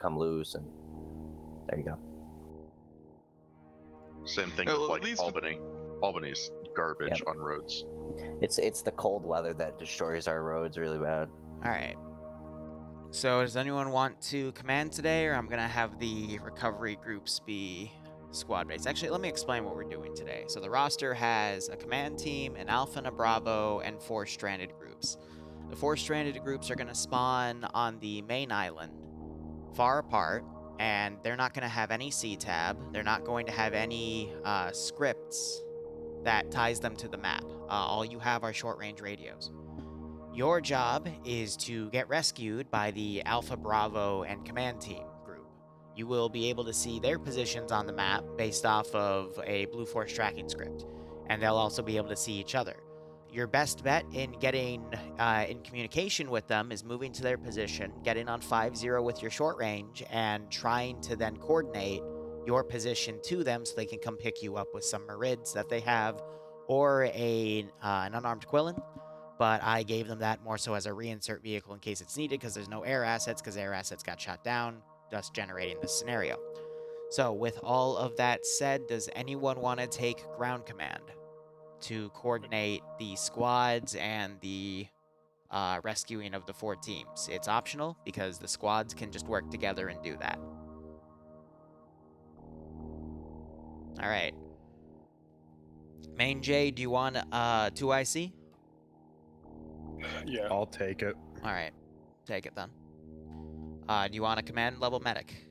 come loose, and there you go. Same thing Well, with at like least- Albany. Albany's garbage Yep. on roads. It's the cold weather that destroys our roads really bad. All right. So does anyone want to command today, or I'm going to have the recovery groups be squad-based? Actually, let me explain what we're doing today. So the roster has a command team, an alpha and a bravo, and 4 stranded groups. The 4 stranded groups are going to spawn on the main island, far apart, and they're not going to have any C-tab. They're not going to have any scripts that ties them to the map. All you have are short-range radios. Your job is to get rescued by the Alpha, Bravo, and Command Team group. You will be able to see their positions on the map based off of a Blue Force tracking script, and they'll also be able to see each other. Your best bet in getting in communication with them is moving to their position, getting on 5-0 with your short range, and trying to then coordinate your position to them so they can come pick you up with some Marids that they have, or an unarmed Quillen. But I gave them that more so as a reinsert vehicle in case it's needed, because there's no air assets, because air assets got shot down, thus generating this scenario. So with all of that said, does anyone want to take ground command to coordinate the squads and the rescuing of the 4 teams? It's optional, because the squads can just work together and do that. All right. Main J, do you want 2IC? Yeah. I'll take it. All right, take it then. Do you want a command level medic?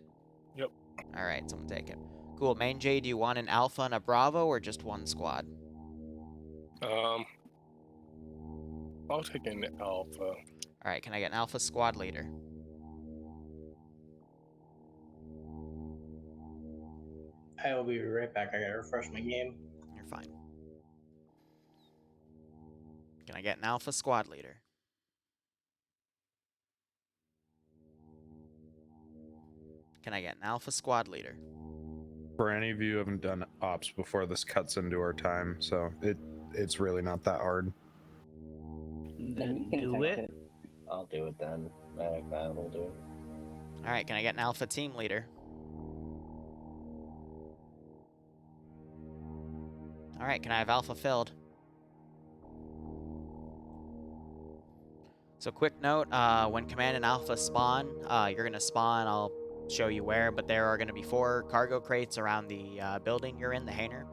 Yep. All right, someone take it. Cool. Main J, do you want an alpha and a bravo, or just one squad? I'll take an alpha. All right, can I get an alpha squad leader? I will be right back. I gotta refresh my game. You're fine. Can I get an alpha squad leader? Can I get an alpha squad leader? For any of you who haven't done ops before, this cuts into our time, so it's really not that hard. Then do it. I'll do it then. That will do it. All right, can I get an alpha team leader? All right, can I have alpha filled? So quick note, when command and alpha spawn, you're gonna spawn, I'll show you where, but there are gonna be 4 cargo crates around the building you're in, the hangar.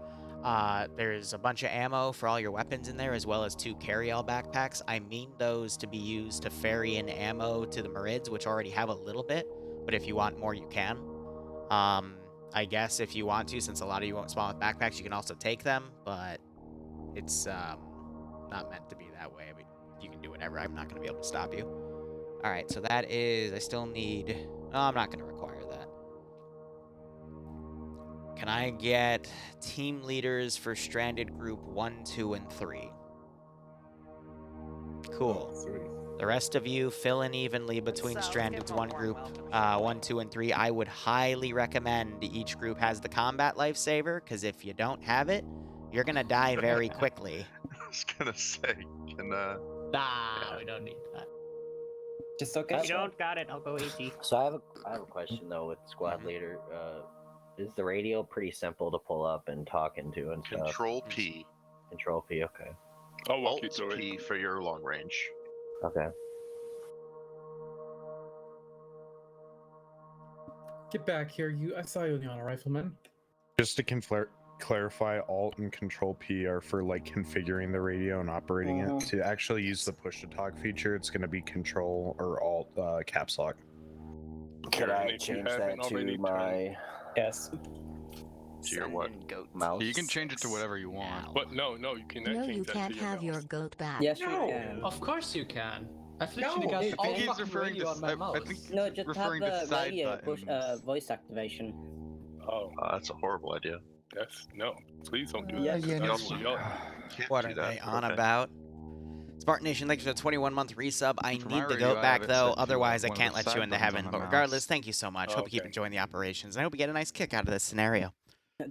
There's a bunch of ammo for all your weapons in there, as well as 2 carry-all backpacks. I mean those to be used to ferry in ammo to the Marids, which already have a little bit, but if you want more, you can. I guess if you want to, since a lot of you won't spawn with backpacks, you can also take them, but it's not meant to be that way. I mean, you can do whatever. I'm not going to be able to stop you. All right, so that is, I still need, no, I'm not going to require that. Can I get team leaders for stranded group 1, 2, and 3? Cool. 3. The rest of you fill in evenly between strandeds, one group, 1, 2, and 3. I would highly recommend each group has the combat lifesaver, because if you don't have it, you're gonna die very quickly. I was gonna say, can Nah, we don't need that. Just okay. If you don't got it, I'll go AG. So I have a question though with squad leader. Is the radio pretty simple to pull up and talk into and stuff? Control P, Control P. Okay. I'll walk Alt you through P it. for your long range. Okay. Get back here, you! I saw you on a rifleman. Just to clarify, Alt and Control P are for like configuring the radio and operating it. To actually use the push to talk feature, it's going to be Control or Alt caps lock. Could I if you change haven't that to already my Yes. To your what? mouse? You can change it to whatever you want. But no, you cannot No, change you that can't to your have your mouse. goat back. Yes, we can. Of course you can. I've literally No, got dude, all he's fucking referring radio to on my mouse. I think No, just have referring to the side radio push, buttons. voice activation. Oh, That's a horrible idea. no. Please don't do Yeah, that. yeah, That's no. y'all- Can't What do are that, they but on okay. about? Spartan Nation, thanks for the 21-month resub. I For my need the radio, goat I back, have it though. set to, Otherwise, I one of can't the let you side into buttons on heaven. my But mouse. regardless, thank you so much. Oh, Hope you keep okay. enjoying the operations. I hope you get a nice kick out of this scenario.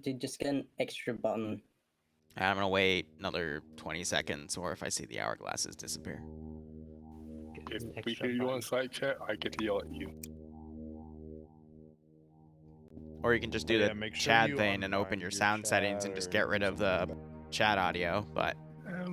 Dude, just get an extra button. I'm going to wait another 20 seconds, or if I see the hourglasses disappear. If we hear you on side chat, I get to yell at you. Or you can just do Yeah, the make sure chat you thing and open unbind your your sound settings and chat just or get rid do of the something like chat audio. But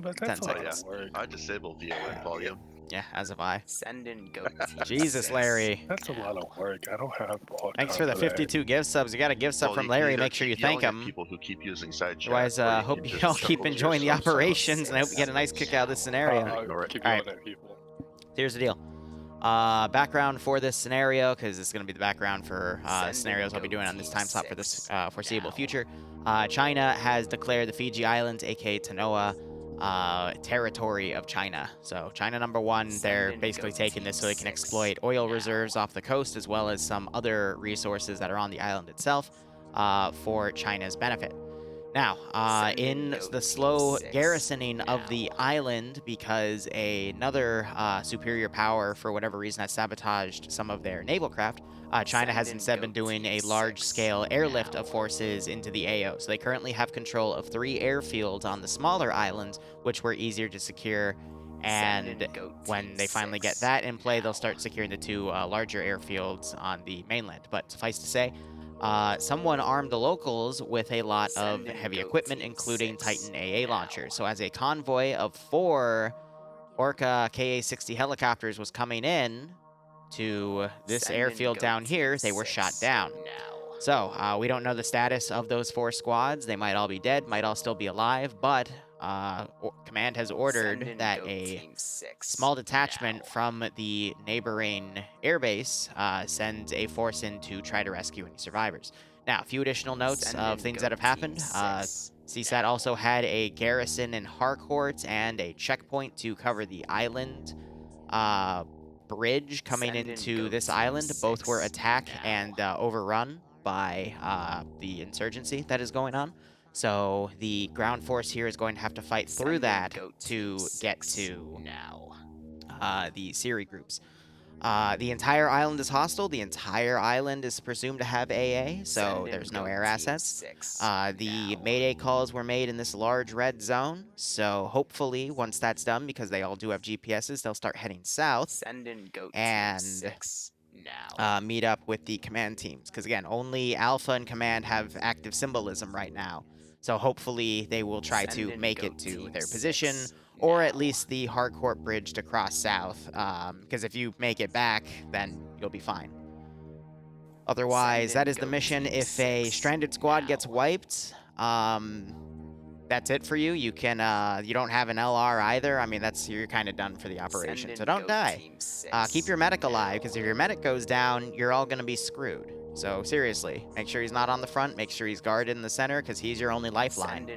But 10 that's a lot seconds. of work. I disable VON volume. yeah, as have I. Send in goat team Jesus, 6. Larry. That's a lot of work. I don't have all Thanks time for the that. 52 gift subs. You got a gift sub Well, from you can Larry. either Make sure keep you thank yelling at him. people who keep using side chat. Otherwise, or you hope can you just all keep trouble enjoying the yourself somehow. operations, and I hope you get a nice kick out of this scenario. Ignore it. Keep All yelling at people. Here's the deal. Background for this scenario, because it's going to be the background for scenarios I'll be doing on this time slot for this foreseeable future. China has declared the Fiji Islands, aka Tanoa, territory of China. So China #1, they're basically taking this so they can exploit oil reserves off the coast as well as some other resources that are on the island itself for China's benefit. Now, in the slow garrisoning of the island, because another superior power, for whatever reason, has sabotaged some of their naval craft, China has instead been doing a large-scale airlift of forces into the AO. So they currently have control of 3 airfields on the smaller islands, which were easier to secure. And when they finally get that in play, they'll start securing the 2 larger airfields on the mainland. But suffice to say, someone armed the locals with a lot of heavy equipment, including Titan AA launchers. So as a convoy of 4 Orca KA-60 helicopters was coming in to this airfield down here, they were shot down. So we don't know the status of those 4 squads. They might all be dead, might all still be alive, but command has ordered that a small detachment from the neighboring airbase sends a force in to try to rescue any survivors. Now, a few additional notes of things that have happened. CSAT also had a garrison in Harcourt and a checkpoint to cover the island bridge coming into this island. Both were attacked and overrun by the insurgency that is going on. So the ground force here is going to have to fight through that to get to the SERE groups. The entire island is hostile. The entire island is presumed to have AA, so there's no air assets. The Mayday calls were made in this large red zone, so hopefully once that's done, because they all do have GPSs, they'll start heading south and meet up with the command teams. Because again, only Alpha and Command have active symbolism right now. So hopefully they will try to make it to their position, or at least the Harcourt bridge to cross south, because if you make it back, then you'll be fine. Otherwise, that is the mission. If a stranded squad gets wiped, that's it for you. You can, you don't have an LR either. I mean, you're kind of done for the operation, so don't die. Keep your medic alive, because if your medic goes down, you're all going to be screwed. So seriously, make sure he's not on the front, make sure he's guarded in the center, because he's your only lifeline.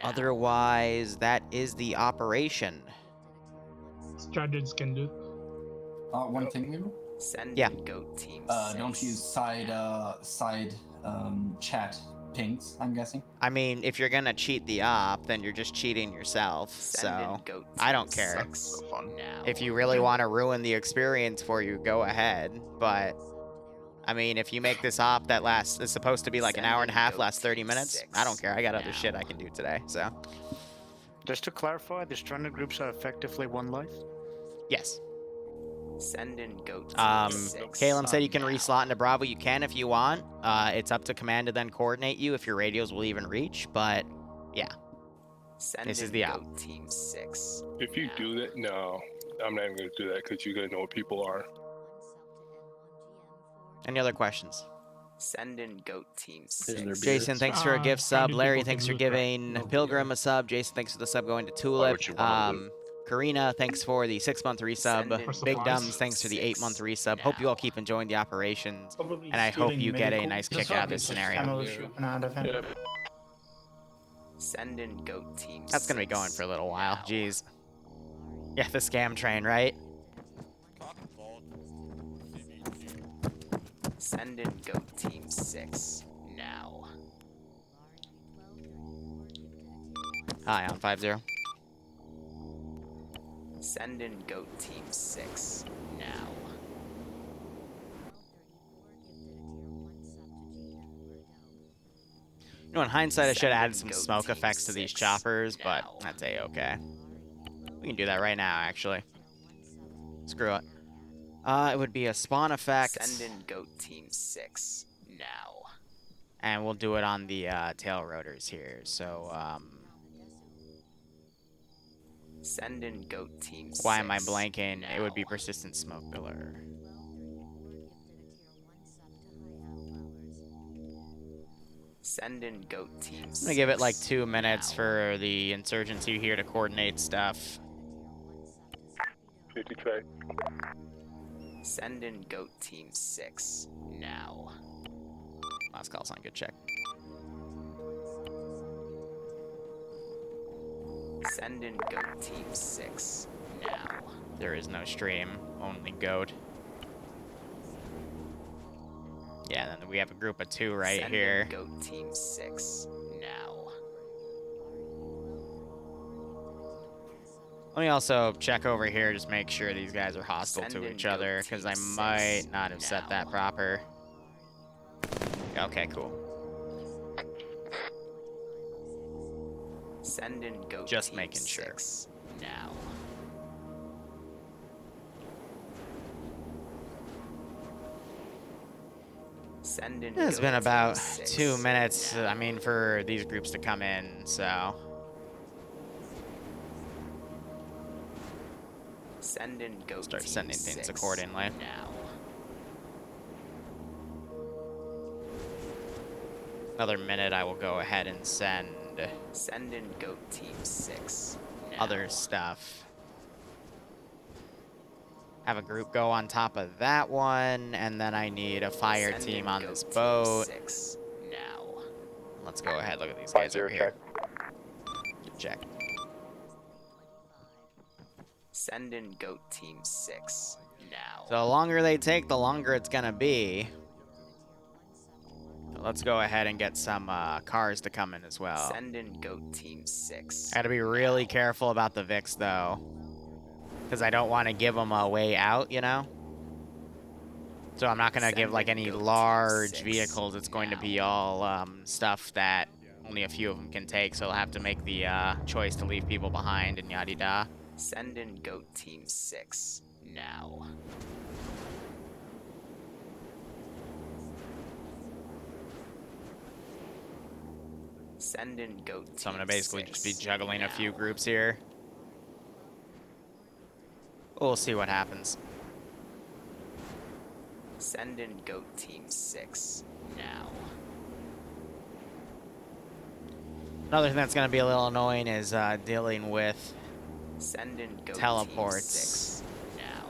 Otherwise, that is the operation. Strategies can do. One thing, Liru? Yeah. Don't use side chat pings, I'm guessing. I mean, if you're gonna cheat the op, then you're just cheating yourself, so I don't care. That's so fun. If you really want to ruin the experience for you, go ahead, but I mean, if you make this op that is supposed to be like an hour and a half, lasts 30 minutes, I don't care. I got other shit I can do today, so. Just to clarify, the stranded groups are effectively 1 life? Yes. Caleb said you can reslot into Bravo. You can if you want. It's up to command to then coordinate you if your radios will even reach, but yeah. This is the op. If you do that, no, I'm not even going to do that because you're going to know what people are. Any other questions? Jason, Jason, thanks for a gift sub. Larry, thanks for giving Pilgrim a sub. Jason, thanks for the sub going to Tulip. Karina, thanks for the 6-month resub. Big Dumbs, thanks for the 8-month resub. Hope you all keep enjoying the operations, and I hope you get a nice kick out of this scenario. That's gonna be going for a little while. Jeez. Yeah, the scam train, right? Send in Goat Team 6 now. Hi, on 5-0. Send in Goat Team 6 now. You know, in hindsight, I should have added some smoke effects to these choppers, but that's a-okay. We can do that right now, actually. Screw it. It would be a spawn effect. Send in goat team 6 now. And we'll do it on the tail rotors here. So, Send in goat team 6. why am I blanking? Now. It would be persistent smoke pillar. Send in goat team 6. I'm gonna give it like 2 minutes for the insurgency here to coordinate stuff. 50 track. Send in goat team 6 now. Last call sign, good check. Send in goat team 6 now. There is no stream, only goat. Yeah, then we have a group of 2 right Send here. in goat team 6 now. Let me also check over here, just make sure these guys are hostile Send to in each other, goat because I team might 6 not have set that now. proper. Okay, cool. Send in goat Just team making sure. 6 now. Send in It's goat been team about 6 2 minutes, now. I mean, for these groups to come in, so... Send in goat Start team sending things 6 accordingly. now. Another minute, I will go ahead and send Send in goat team 6 now. other stuff. Have a group go on top of that one, and then I need a fire Send team in on goat this team boat. 6 now. Let's go ahead, look at these guys over here. Good check. Send in goat team 6 now. So the longer they take, the longer it's gonna be. So let's go ahead and get some cars to come in as well. Send in goat team 6. Gotta be really careful about the VIX though, because I don't want to give them a way out, you know? So I'm not gonna Send give like in any goat team large 6 vehicles. It's going to be now. all stuff that only a few of them can take, so they'll have to make the choice to leave people behind and yada da. Send in goat team 6 now. Send in goat team So I'm gonna basically just be 6 juggling a few now. groups here. We'll see what happens. Send in goat team 6 now. Another thing that's gonna be a little annoying is dealing with Send in goat teleports. team 6 now.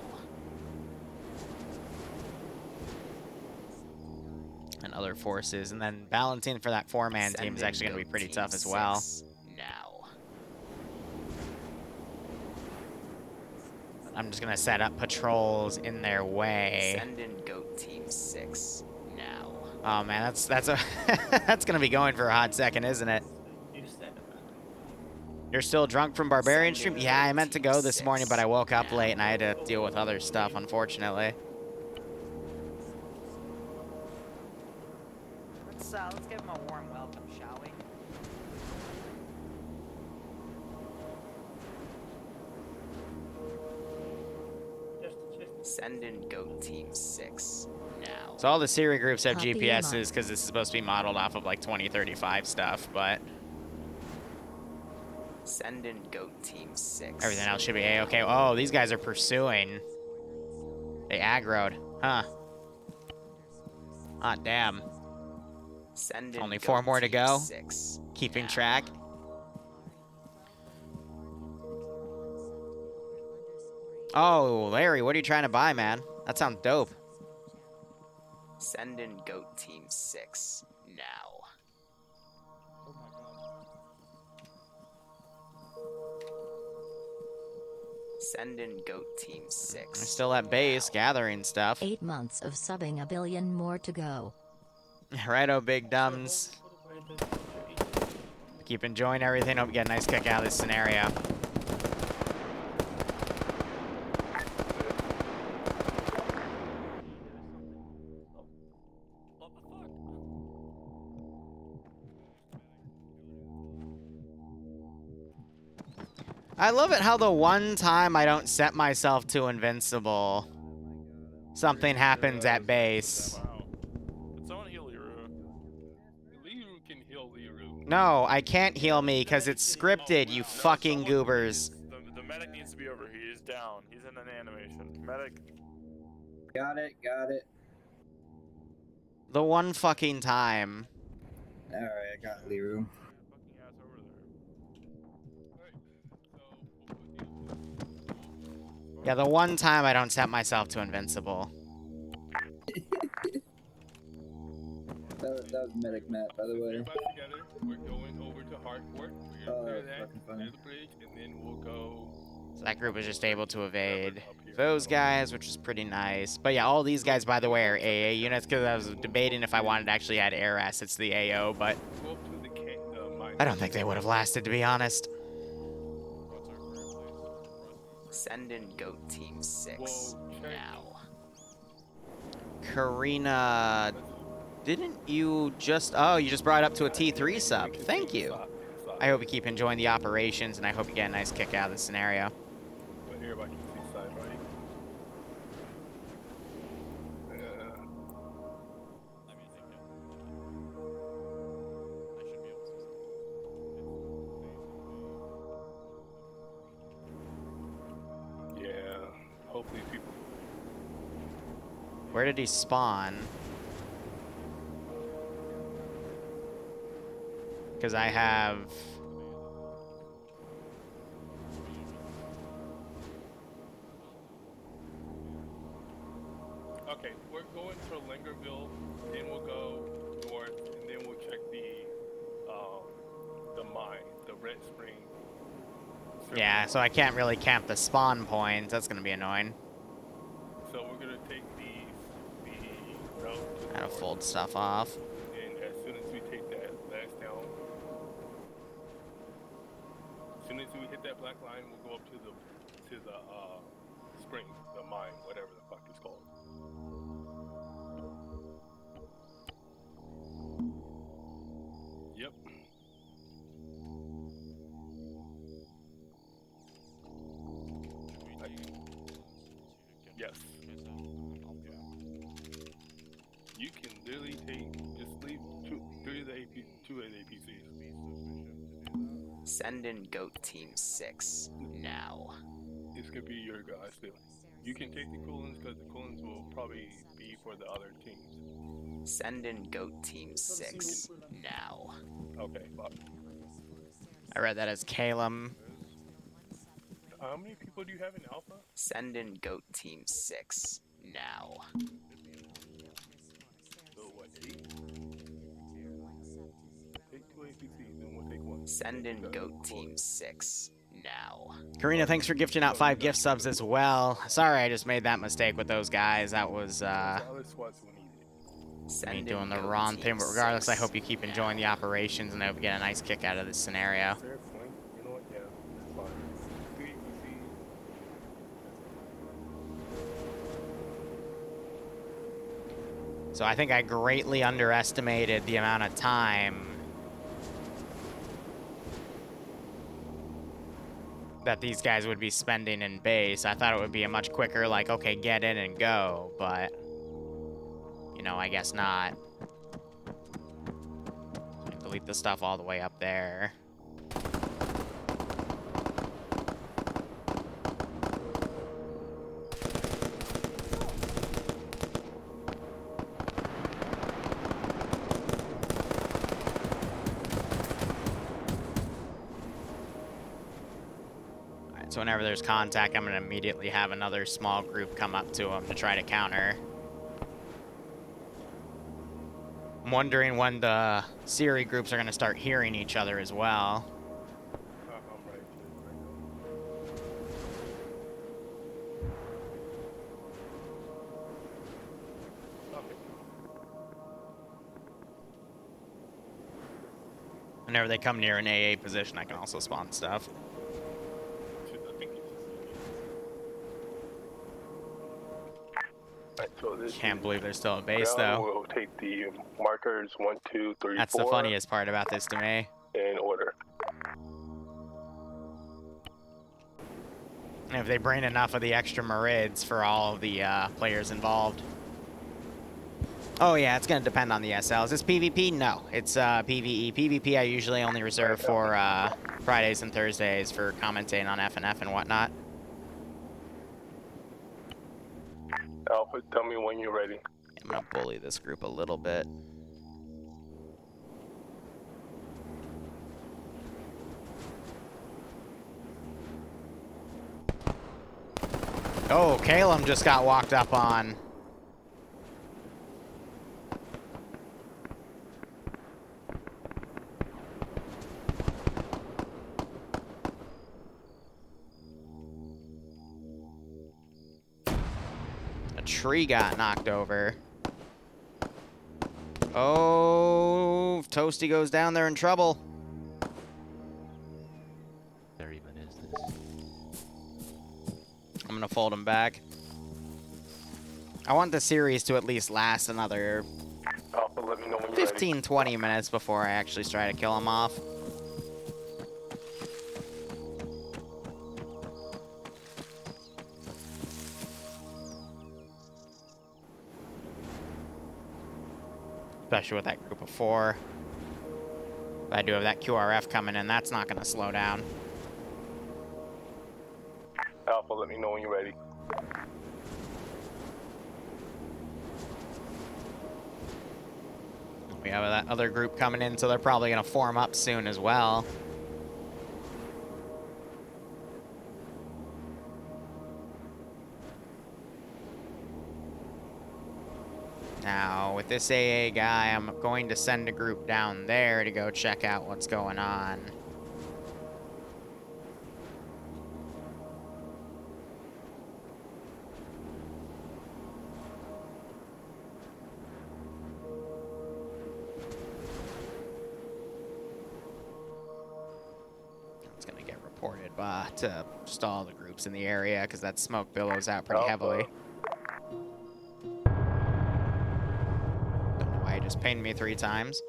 And other forces, and then balancing for that 4-man Send team is in actually gonna be goat pretty team tough as well. 6 now. I'm just gonna set up patrols in their way. Send in goat team 6 now. Oh man, that's a that's gonna be going for a hot second, isn't it? You're still drunk from Barbarian stream? Yeah, I meant to go this morning, but I woke up late and I had to deal with other stuff, unfortunately. Let's give him a warm welcome, shall we? Send in goat team 6 now. So all the SERE groups have Copy GPSs because this is supposed to be modeled off of like 2035 stuff, but Send in goat team 6. everything else should be A-okay. Oh, these guys are pursuing. They aggroed. Huh. Ah, damn. Send in Only goat 4 more to team go. 6 Keeping now. track. Oh, Larry, what are you trying to buy, man? That sounds dope. Send in goat team 6 now. Send in goat team 6. I'm still at base, gathering stuff. 8 months of subbing, a billion more to go. Righto, big dumbs. Keep enjoying everything. Hope you get a nice kick out of this scenario. I love it how the one time I don't set myself to invincible, something happens at base. Someone heal Liru. Liru can heal Liru. No, I can't heal me because it's scripted, you fucking goobers. The medic needs to be over here. He's down. He's in an animation. Medic. Got it, got it. The one fucking time. Alright, I got Liru. Yeah, the one time I don't set myself to invincible. That was medic Matt, by the way. Together, we're going over to Harcourt. We're gonna clear that, clear the bridge, and then we'll go. So that group was just able to evade those guys, which is pretty nice. But yeah, all these guys, by the way, are AA units because I was debating if I wanted to actually add air assets to the AO, but I don't think they would have lasted, to be honest. Send in Goat Team 6 now. Karina, didn't you just... Oh, you just brought up to a T3 sub. Thank you. I hope you keep enjoying the operations, and I hope you get a nice kick out of the scenario. But everybody can see side, right? Yeah, hopefully people. Where did he spawn? Because I have... Okay, we're going to Lingerville, then we'll go north, and then we'll check the mine, the Red Spring. Yeah, so I can't really camp the spawn point. That's going to be annoying. So we're going to take the route to Gotta fold stuff off. and as soon as we take that last down, as soon as we hit that black line, we'll go up to the spring, the mine, whatever the fuck it's called. Yep. Yes. You can literally just leave two of the APCs. Send in Goat Team 6 now. It's gonna be your guys still. You can take the coolants because the coolants will probably be for the other teams. Send in Goat Team 6 now. Okay, fuck. I read that as Calum. How many people do you have in Alpha? Send in Goat Team 6 now. So what, 8? Take 2 APCs, then we'll take 1. Send in Goat Team 6 now. Karina, thanks for gifting out 5 gift subs as well. Sorry, I just made that mistake with those guys. That was, me doing the wrong thing. But regardless, I hope you keep enjoying the operations, and I hope you get a nice kick out of this scenario. Fair point. You know what? Yeah, that's fine. 3 APCs. So I think I greatly underestimated the amount of time that these guys would be spending in base. I thought it would be a much quicker, like, okay, get in and go, but, you know, I guess not. Delete the stuff all the way up there. So whenever there's contact, I'm going to immediately have another small group come up to them to try to counter. I'm wondering when the SERE groups are going to start hearing each other as well. Whenever they come near an AA position, I can also spawn stuff. So this Can't believe there's still a base, though. We'll take the markers 1, 2, 3, That's 4. the funniest part about this to me. In order. And if they bring enough of the extra Marids for all of the players involved. Oh yeah, it's gonna depend on the SL. Is this PvP? No, it's PvE. PvP I usually only reserve for Fridays and Thursdays for commentating on FNF and whatnot. Alpha, tell me when you're ready. I'm gonna bully this group a little bit. Oh, Calum just got walked up on. A tree got knocked over. Oh, if Toasty goes down, they're in trouble. There even is this. I'm gonna fold him back. I want the series to at least last another Alpha, let me know when you're 15, 20 minutes before I actually try to kill him off. Especially with that group of 4. But I do have that QRF coming in. That's not going to slow down. Alpha, let me know when you're ready. We have that other group coming in, so they're probably going to form up soon as well. Now, with this AA guy, I'm going to send a group down there to go check out what's going on. It's going to get reported by to just all the groups in the area because that smoke billows out pretty heavily. He just pinged me 3 times.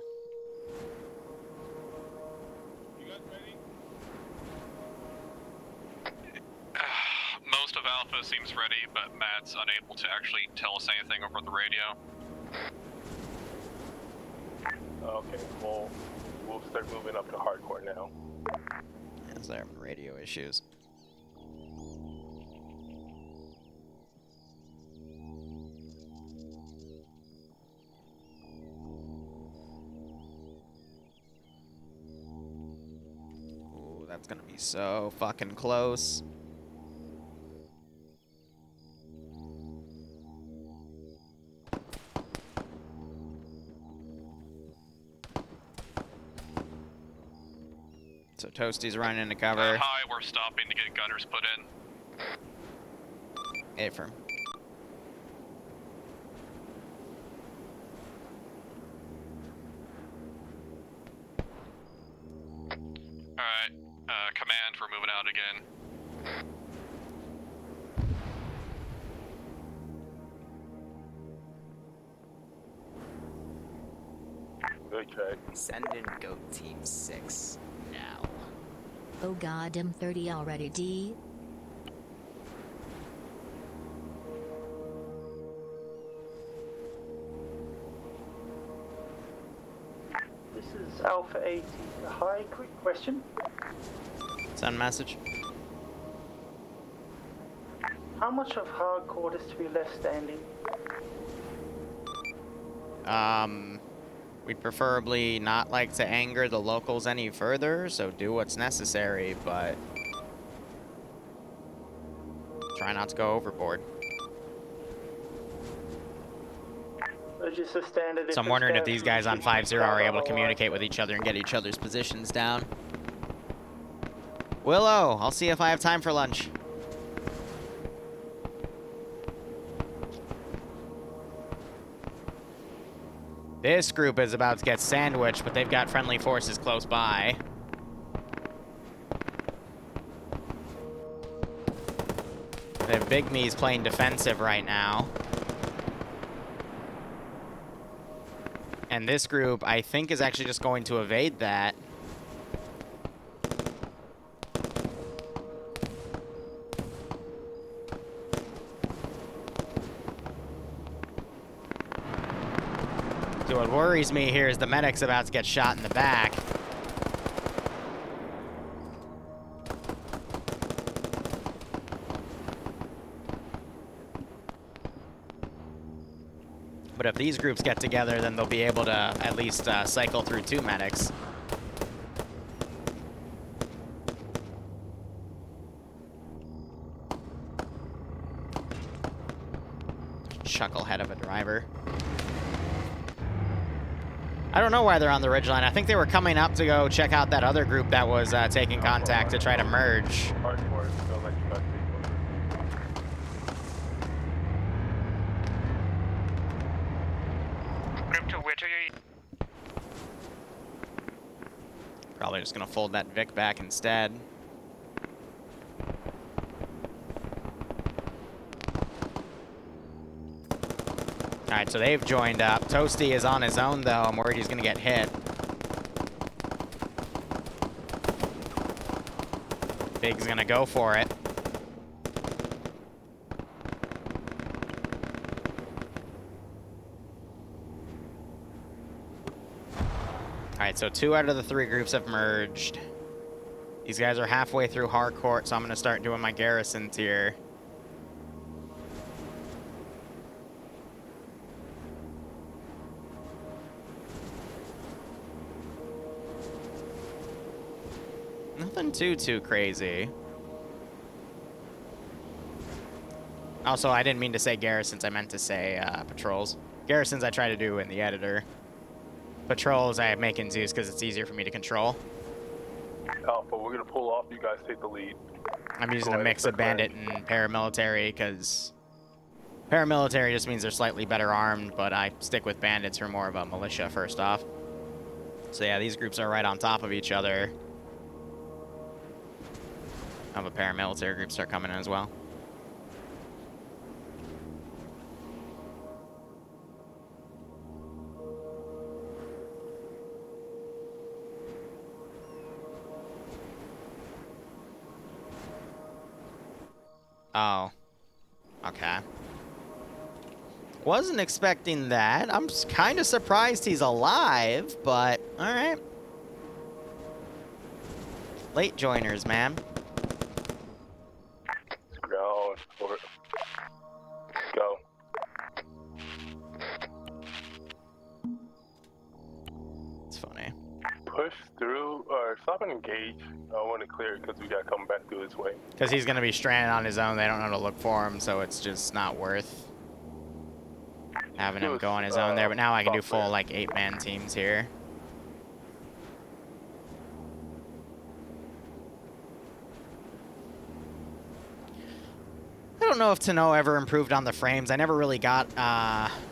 You guys ready? Most of Alpha seems ready, but Matt's unable to actually tell us anything over the radio. Okay, well, we'll start moving up to hardcore now. Yes, there are radio issues. That's gonna be so fucking close. So Toasty's running into cover. Hi, we're stopping to get gunners put in. Affirm. Alright, command, we're moving out again. Okay. Send in Goat Team 6 now. Oh god, M30 already D. This is Alpha 80. Hi, quick question. Send message. How much of hardcore is to be left standing? We'd preferably not like to anger the locals any further, so do what's necessary, but try not to go overboard. Just a standard. So I'm wondering if these guys on 5-0 are able to communicate with each other and get each other's positions down. Willow, I'll see if I have time for lunch. This group is about to get sandwiched, but they've got friendly forces close by. They have Big Me's playing defensive right now. And this group, I think, is actually just going to evade that. So what worries me here is the medic's about to get shot in the back. But if these groups get together, then they'll be able to at least cycle through 2 medics. Chucklehead of a driver. I don't know why they're on the ridgeline. I think they were coming up to go check out that other group that was taking contact to try to merge. Group 2, where to you? Probably just gonna fold that Vic back instead. Alright, so they've joined up. Toasty is on his own, though. I'm worried he's gonna get hit. Big's gonna go for it. Alright, so 2 out of the 3 groups have merged. These guys are halfway through Harcourt, so I'm gonna start doing my garrison tier. Nothing too crazy. Also, I didn't mean to say garrisons, I meant to say patrols. Garrisons I try to do in the editor. Patrols I make in Zeus because it's easier for me to control. Alpha, we're gonna pull off. You guys take the lead. I'm using a mix of bandit and paramilitary because paramilitary just means they're slightly better armed, but I stick with bandits for more of a militia first off. So yeah, these groups are right on top of each other. I'll have a paramilitary group start coming in as well. Oh. Okay. Wasn't expecting that. I'm kind of surprised he's alive, but alright. Late joiners, man. Go for it. Go. It's funny. Push through, or stop and engage. I want to clear it because we got to come back through his way. Because he's going to be stranded on his own. They don't know to look for him, so it's just not worth having him go on his own there. But now I can do full, like, 8-man teams here. I don't know if Tenno ever improved on the frames. I never really got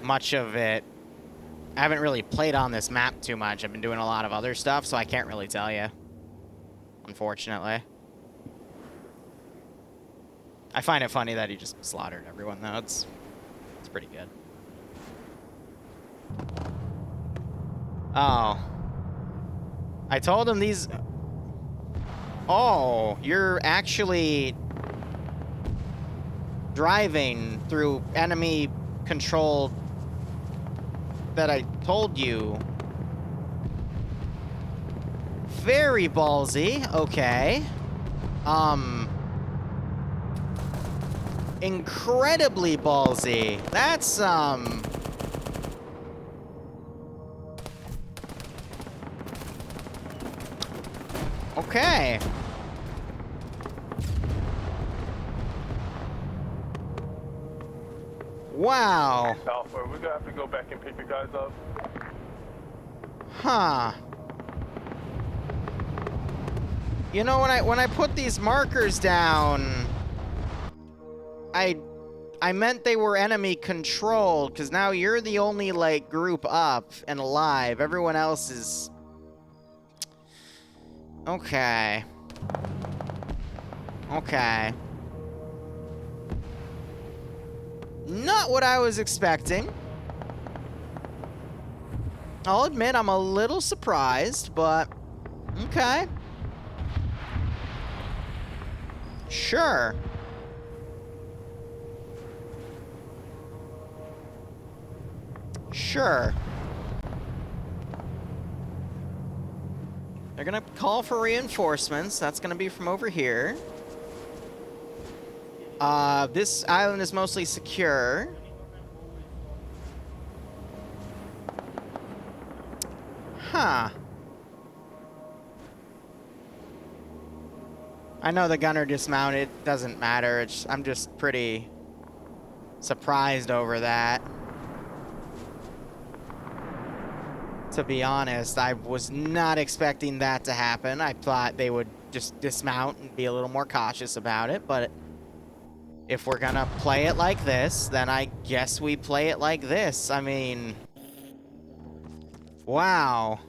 much of it. I haven't really played on this map too much. I've been doing a lot of other stuff, so I can't really tell you. Unfortunately. I find it funny that he just slaughtered everyone, though. It's pretty good. Oh. I told him these... Oh, you're actually driving through enemy-controlled... that I told you. Very ballsy. Okay. Incredibly ballsy. That's, okay. Wow. Alpha, we're gonna have to go back and pick you guys up. Huh. You know, when I put these markers down, I meant they were enemy controlled, because now you're the only, like, group up and alive. Everyone else is... Okay. Okay. Not what I was expecting. I'll admit I'm a little surprised, but okay. Sure. Sure. They're gonna call for reinforcements. That's gonna be from over here. This island is mostly secure. Huh. I know the gunner dismounted. Doesn't matter. I'm just pretty surprised over that. To be honest, I was not expecting that to happen. I thought they would just dismount and be a little more cautious about it, but if we're gonna play it like this, then I guess we play it like this. I mean, wow.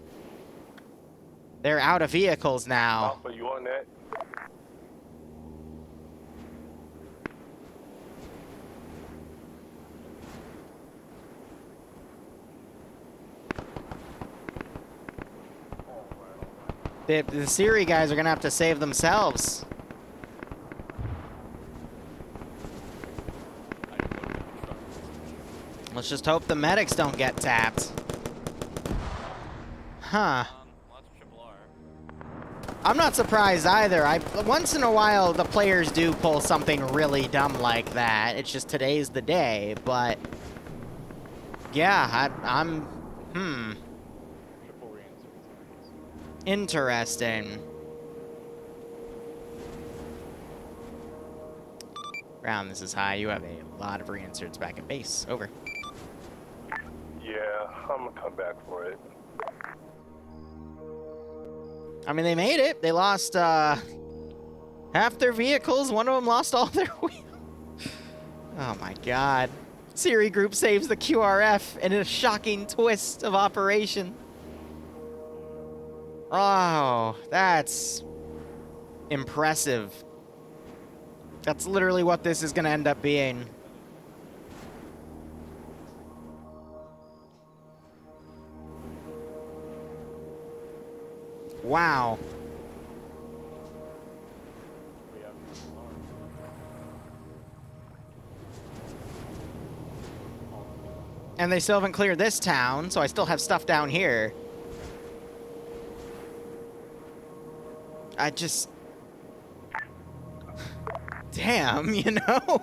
They're out of vehicles now. Alpha, you on that? The SERE guys are gonna have to save themselves. Let's just hope the medics don't get tapped. Huh. I'm not surprised either. Once in a while, the players do pull something really dumb like that. It's just today's the day, but yeah, I'm interesting. Ground, this is high. You have a lot of reinserts back at base. Over. Yeah, I'm gonna come back for it. I mean, they made it. They lost half their vehicles. One of them lost all their wheels. Oh my god. SERE group saves the QRF in a shocking twist of operation. Oh, that's impressive. That's literally what this is going to end up being. Wow. And they still haven't cleared this town, so I still have stuff down here. I just... Damn, you know?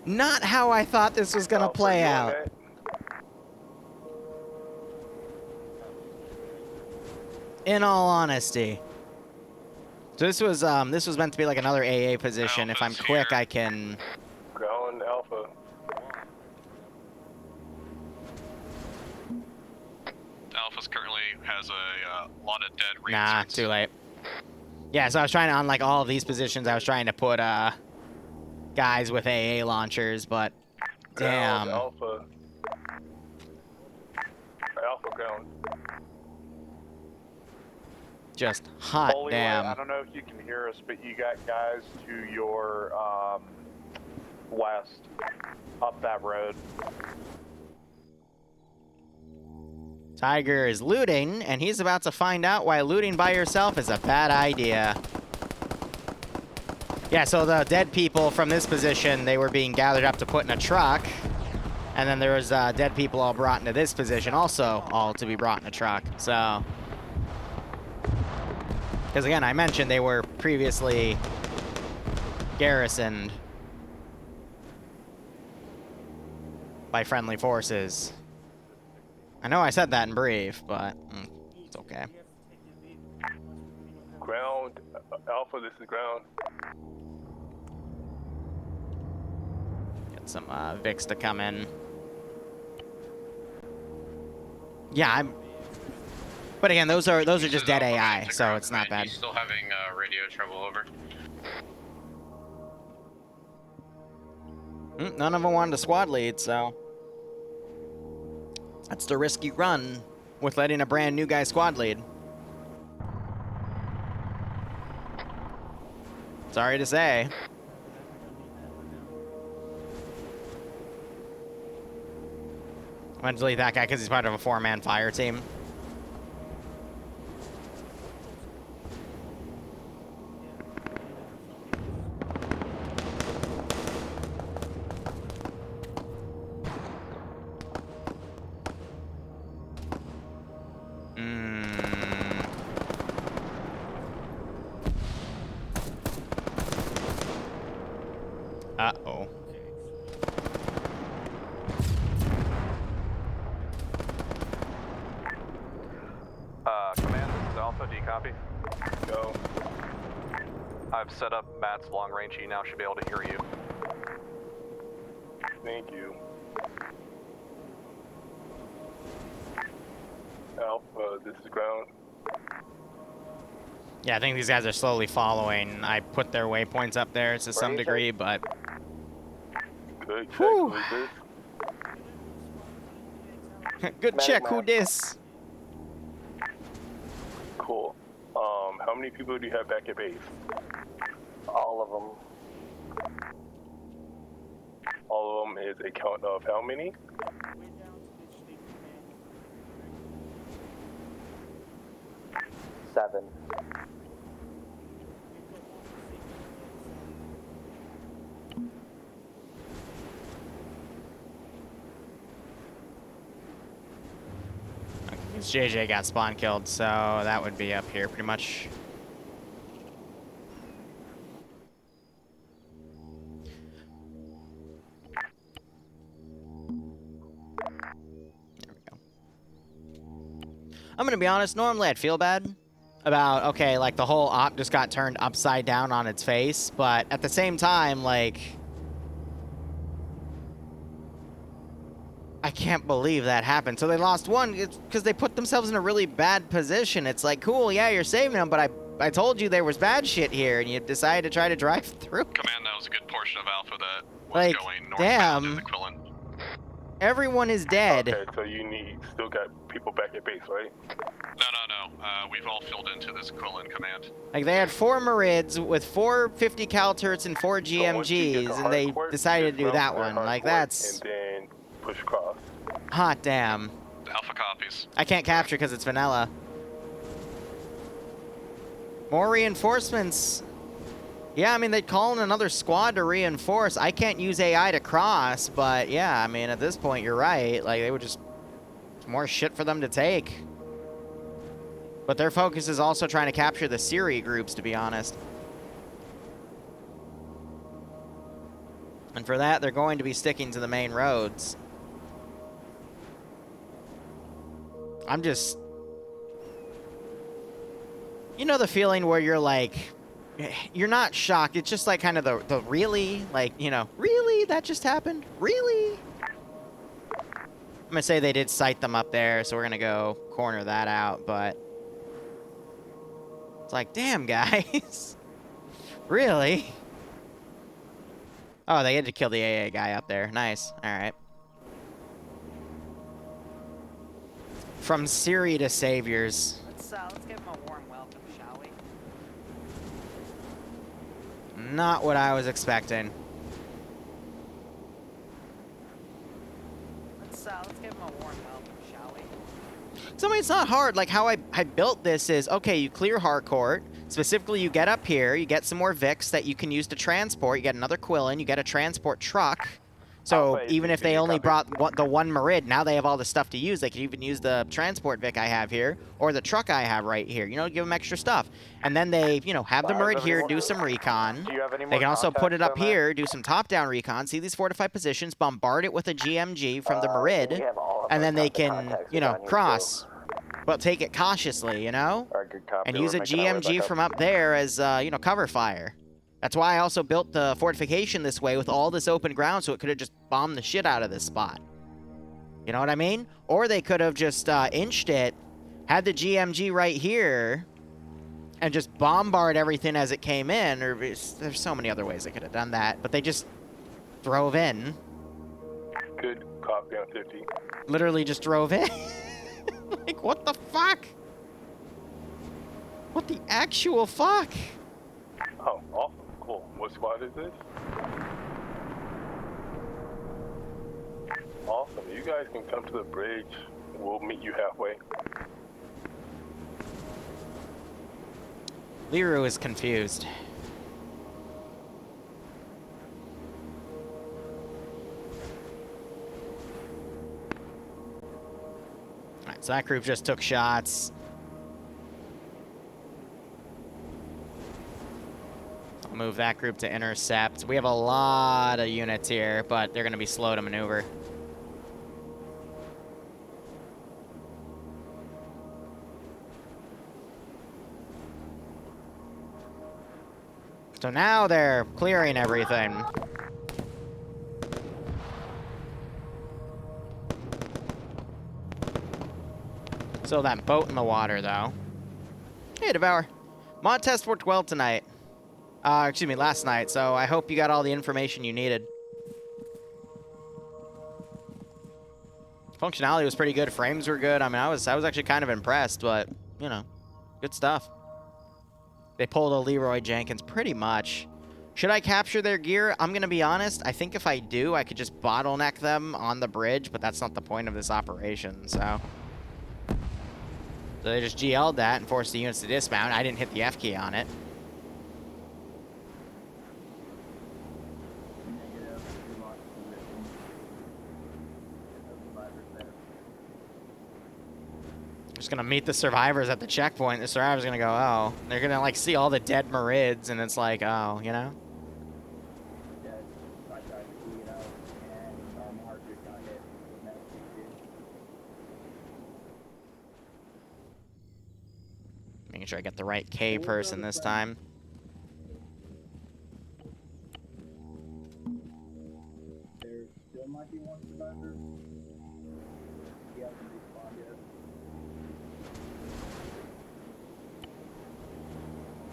Not how I thought this was gonna play out. In all honesty. So this was meant to be like another AA position. If I'm quick, I can... Ground Alpha. Alpha's currently has a lot of dead reinserts. Nah, too late. Yeah, so I was trying to, on like all of these positions, I was trying to put guys with AA launchers, but damn. Ground Alpha. Alpha ground. Just hot Holy damn. I don't know if you can hear us, but you got guys to your west, up that road. Tiger is looting, and he's about to find out why looting by yourself is a bad idea. Yeah, so the dead people from this position, they were being gathered up to put in a truck. And then there was dead people all brought into this position, also all to be brought in a truck. So, because again, I mentioned they were previously garrisoned by friendly forces. I know I said that in brief, but it's okay. Ground Alpha, this is ground. Get some Vix to come in. Yeah, but again, those are just dead AI, so it's not bad. You still having radio trouble, over? None of them wanted a squad lead, so that's the risk you run with letting a brand new guy squad lead. Sorry to say. I'm gonna delete that guy because he's part of a 4-man fire team. Alpha, do you copy? Go. I've set up Matt's long range. He now should be able to hear you. Thank you. Alpha, this is ground. Yeah, I think these guys are slowly following. I put their waypoints up there to some degree, but... Good check, Whew. who's this? Good check, who dis? Cool. How many people do you have back at base? All of them. All of them is a count of how many? 7. JJ got spawn killed, so that would be up here pretty much. There we go. I'm gonna be honest, normally I'd feel bad about, okay, like the whole op just got turned upside down on its face, but at the same time, like, I can't believe that happened. So they lost one because they put themselves in a really bad position. It's like, cool, yeah, you're saving them, but I told you there was bad shit here, and you decided to try to drive through. Command, that was a good portion of Alpha that was Like, going northbound to the Quillen. Everyone is dead. Okay, so you still got people back at base, right? No. We've all filled into this Quillen command. Like, they had 4 Marids with 4 50 cal turrets and 4 GMGs, and they decided to do that one. Like, that's... And then push across. Hot damn. Alpha copies. I can't capture because it's vanilla. More reinforcements. Yeah, I mean, they'd call in another squad to reinforce. I can't use AI to cross, but yeah, I mean, at this point, you're right. Like, they would just... more shit for them to take. But their focus is also trying to capture the SERE groups, to be honest. And for that, they're going to be sticking to the main roads. I'm just... You know the feeling where you're like... You're not shocked. It's just like kind of the really? Like, you know, really? That just happened? Really? I'm going to say they did sight them up there, so we're going to go corner that out, but... It's like, damn, guys. Really? Oh, they had to kill the AA guy up there. Nice. All right. From SERE to saviors. Let's give him a warm welcome, shall we? Not what I was expecting. Let's give him a warm welcome, shall we? So, I mean, it's not hard. Like, how I built this is, okay, you clear Harcourt. Specifically, you get up here, you get some more Vicks that you can use to transport. You get another Quillen, you get a transport truck. So, even if they only brought the 1 Marid, now they have all the stuff to use. They could even use the transport Vic I have here, or the truck I have right here. You know, give them extra stuff. And then they, you know, have the Marid here, do some recon. They can also put it up here, do some top-down recon, see these fortified positions, bombard it with a GMG from the Marid, and then they can, you know, cross. But take it cautiously, you know? And use a GMG from up there as, you know, cover fire. That's why I also built the fortification this way with all this open ground, so it could have just bombed the shit out of this spot. You know what I mean? Or they could have just inched it, had the GMG right here, and just bombard everything as it came in. Or there's so many other ways they could have done that, but they just drove in. Good copy on 50. Literally just drove in. Like, what the fuck? What the actual fuck? Oh, awesome. Cool. What squad is this? Awesome. You guys can come to the bridge. We'll meet you halfway. Liru is confused. Alright, so that group just took shots. I'll move that group to intercept. We have a lot of units here, but they're going to be slow to maneuver. So now they're clearing everything. So that boat in the water, though. Hey, Devour. Mod test worked well tonight. Excuse me, last night. So I hope you got all the information you needed. Functionality was pretty good. Frames were good. I mean, I was actually kind of impressed, but, you know, good stuff. They pulled a Leroy Jenkins pretty much. Should I capture their gear? I'm going to be honest. I think if I do, I could just bottleneck them on the bridge, but that's not the point of this operation, so they just GL'd that and forced the units to dismount. I didn't hit the F key on it. Just gonna meet the survivors at the checkpoint. The survivors gonna go, oh. They're gonna like see all the dead Marids, and it's like, oh, you know? Making sure I get the right K person this time. There still might be one survivor. He hasn't respawned yet.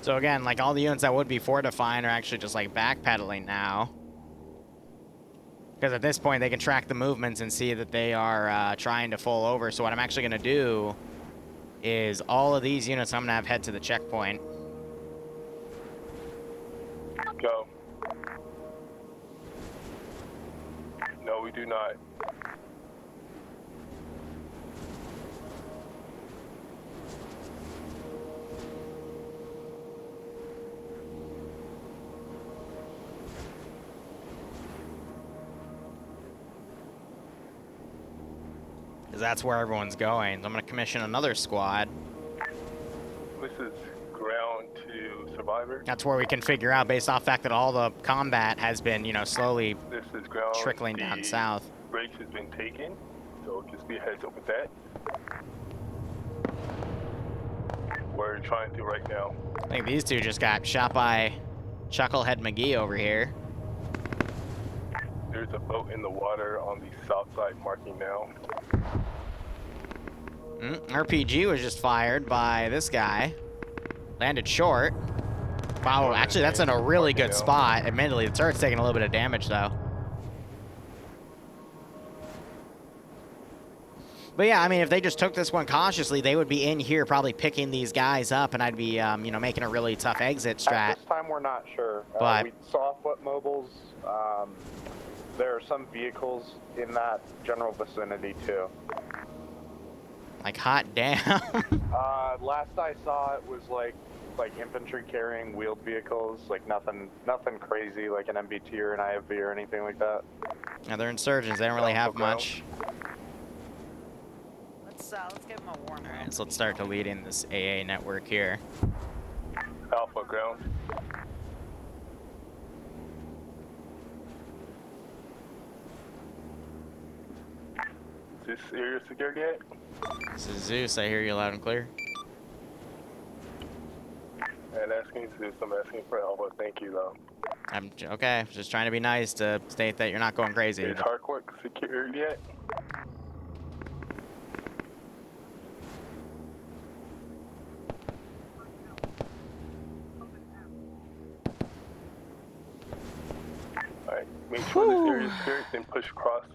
So again, like all the units that would be fortifying are actually just like backpedaling now. Because at this point they can track the movements and see that they are trying to fall over. So what I'm actually going to do is all of these units I'm going to have head to the checkpoint. Go. No, we do not. Because that's where everyone's going. So I'm going to commission another squad. This is ground to survivor. That's where we can figure out, based off the fact that all the combat has been, you know, slowly This is ground. trickling down south. Brakes has been taken, so just be a heads up with that. We're trying to right now. I think these two just got shot by Chucklehead McGee over here. There's a boat in the water on the south side marking now. RPG was just fired by this guy. Landed short. Wow, actually that's in a really good spot. Admittedly, the turret's taking a little bit of damage though. But yeah, I mean, if they just took this one cautiously, they would be in here probably picking these guys up, and I'd be, you know, making a really tough exit strat. At this time, we're not sure. But We saw foot mobiles. There are some vehicles in that general vicinity too. like hot damn. Last I saw, it was like infantry carrying wheeled vehicles, like nothing crazy, like an MBT or an IFV or anything like that. Yeah, they're insurgents. They don't really have much. Let's give them a warm. All right, so let's start deleting this AA network here. Alpha ground. Is this area secure yet? This is Zeus. I hear you loud and clear. And asking Zeus, I'm asking for Alpha. Thank you, though. I'm okay. Just trying to be nice to state that you're not going crazy. Is Harcourt secured yet? Alright, make sure this area is cleared, then push across.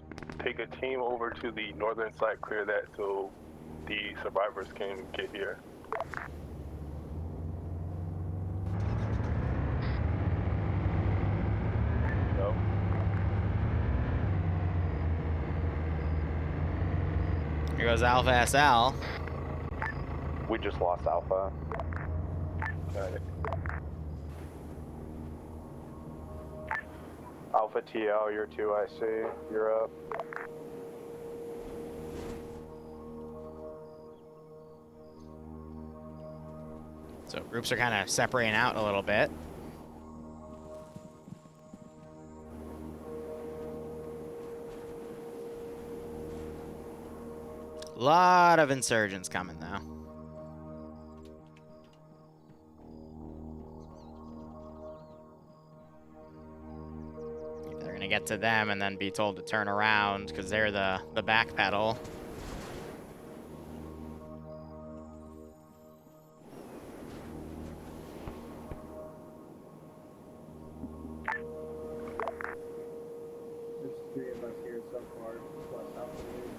Take a team over to the northern side, clear that so the survivors can get here. No. Here goes Alpha SL. We just lost Alpha. Got it. Alpha TL, you're 2 IC, you're up. So groups are kind of separating out a little bit. Lot of insurgents coming though. gonna get to them and then be told to turn around because they're the back pedal. There's 3 of us here so far, plus Alpha Lead.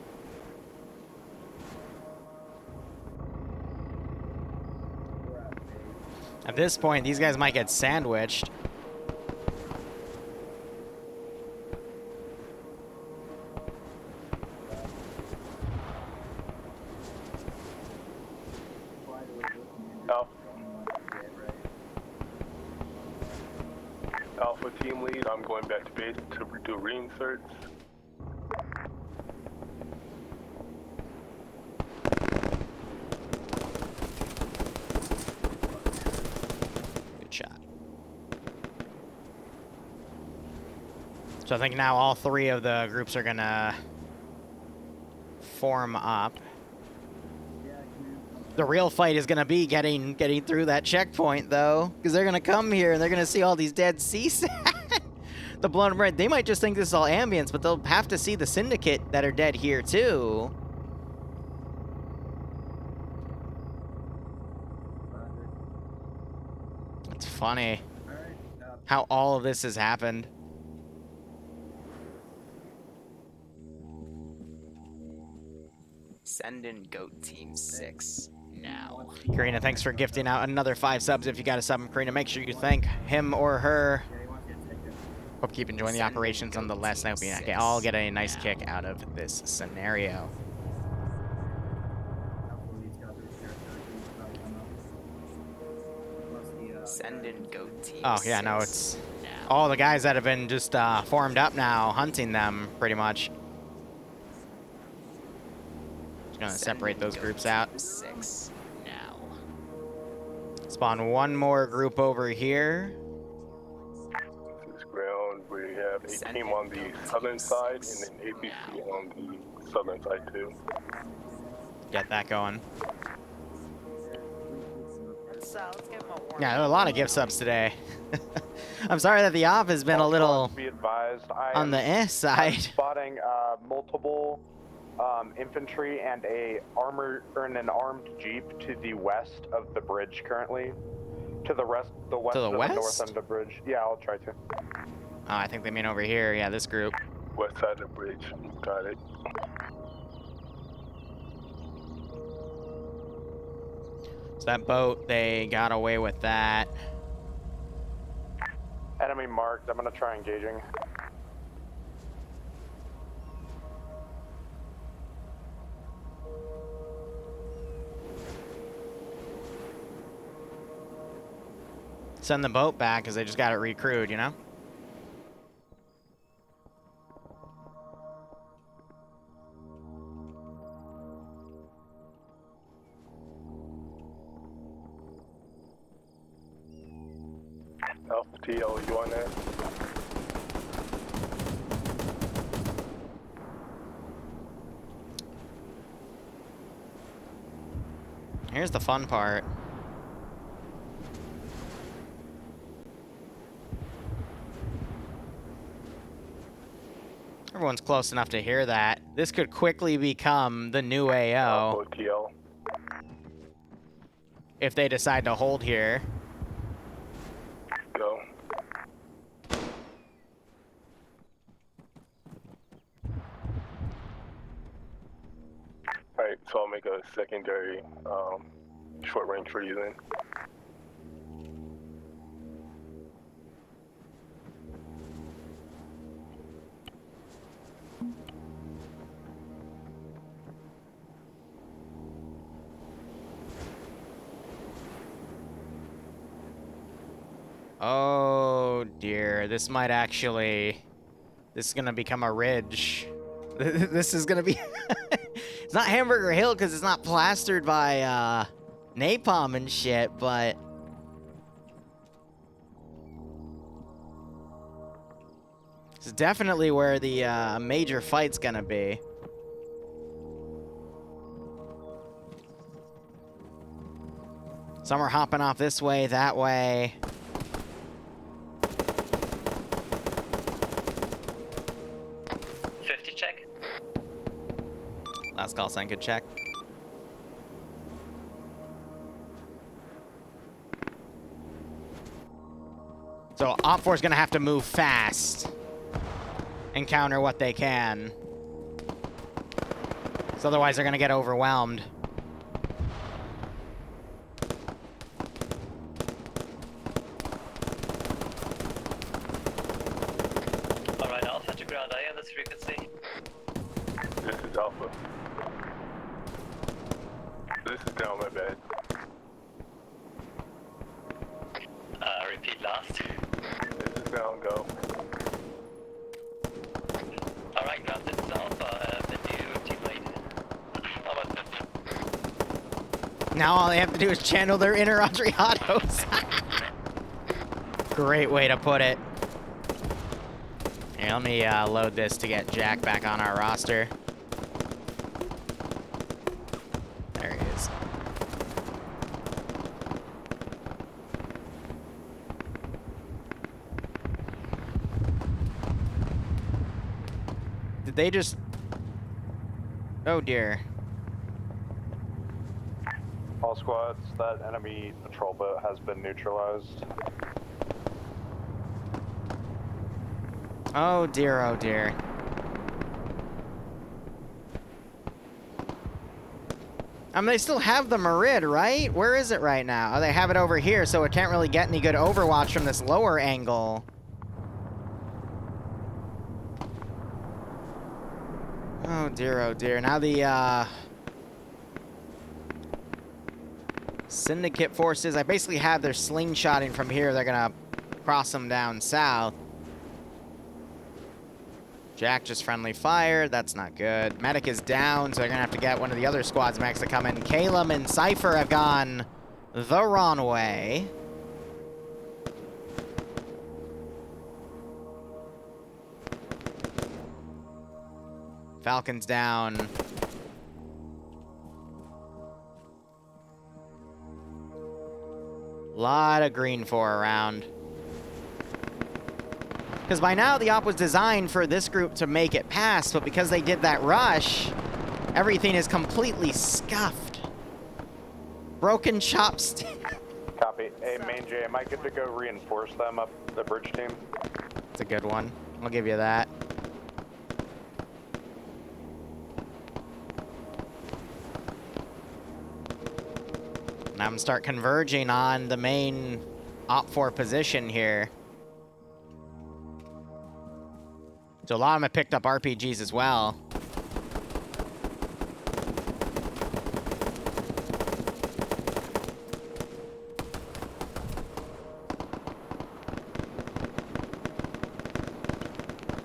We're at base. At this point, these guys might get sandwiched. Alpha team lead, I'm going back to base to do reinserts. Good shot. So I think now all 3 of the groups are gonna form up. The real fight is gonna be getting through that checkpoint, though, because they're gonna come here and they're gonna see all these dead CSAT. The blown red. They might just think this is all ambience, but they'll have to see the syndicate that are dead here too. It's funny how all of this has happened. Send in GOAT Team 6 now. Karina, thanks for gifting out another 5 subs. If you got a sub, Karina, make sure you thank him or her. Hope you keep enjoying the operations on the last night. Okay, I'll get a nice kick out of this scenario. Send in GOAT Team Oh, yeah, no, it's all the guys that have been just formed up now, hunting them, pretty much. Just gonna separate those groups out. 6 now. Spawn one more group over here. This ground, we have a team on the southern side and then APC on the southern side too. Get that going. So let's give him a warning. Yeah, there are a lot of gift subs today. I'm sorry that the off has been a little Be advised, on the I'm side. spotting multiple infantry and an armed jeep to the west of the bridge currently. To the west To the of the west? north end of the bridge. Yeah, I'll try to. Oh, I think they mean over here. Yeah, this group. West side of the bridge, got it. So that boat, they got away with that. Enemy marked. I'm gonna try engaging. Send the boat back because they just got it recrewed, you know? Alpha TL, you on there? Here's the fun part. Everyone's close enough to hear that. This could quickly become the new AO. Alpha TL. If they decide to hold here. Go. Alright, so I'll make a secondary short range for you then. Oh dear, this might actually... This is gonna become a ridge. This is gonna be... It's not Hamburger Hill because it's not plastered by napalm and shit, but... It's definitely where the major fight's gonna be. Some are hopping off this way, that way. call sign could check. So Op 4 is going to have to move fast and counter what they can. So otherwise they're going to get overwhelmed. Alright, Alpha to ground. I am the frequency. This is Alpha. This is down, my bad. Repeat last. This is down, go. Alright, ground, this is Alpha. The new team lead. How about this? Now all they have to do is channel their inner Adriatos. Great way to put it. Here, let me load this to get Jack back on our roster. There he is. Did they just... Oh dear. All squads, that enemy patrol boat has been neutralized. Oh dear, oh dear. I mean, they still have the Marid, right? Where is it right now? Oh, they have it over here, so it can't really get any good overwatch from this lower angle. Oh dear, oh dear. Now the, Syndicate forces, I basically have their slingshotting from here. They're gonna cross them down south. Jack just friendly fire. That's not good. Medic is down, so they're gonna have to get one of the other squad's mechs to come in. Calum and Cypher have gone the wrong way. Falcon's down. Lot of green 4 around. Because by now the op was designed for this group to make it past, but because they did that rush, everything is completely scuffed. Broken chopstick. Copy. Hey, Main J, am I good to go reinforce them up the bridge team? It's a good one. I'll give you that. Now I'm gonna start converging on the main Op 4 position here. So a lot of them have picked up RPGs as well.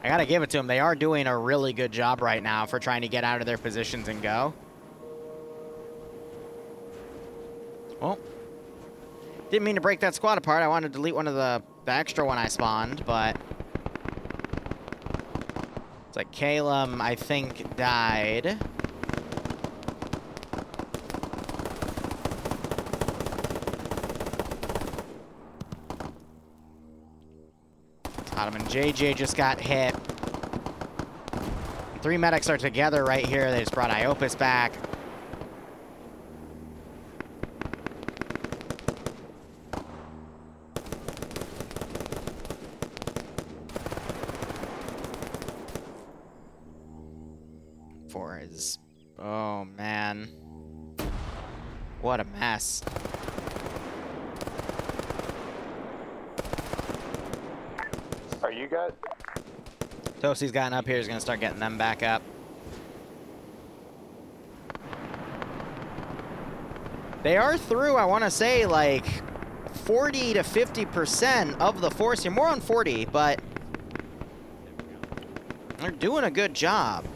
I gotta give it to them. They are doing a really good job right now for trying to get out of their positions and go. Well, didn't mean to break that squad apart. I wanted to delete one of the extra one I spawned, but... It's like Calum, I think, died. Totem and JJ just got hit. 3 medics are together right here. They just brought Iopus back. Oh, man. What a mess. Are you good? Tosi's gotten up here. He's going to start getting them back up. They are through, I want to say, like 40 to 50% of the force. You're more on 40, but they're doing a good job.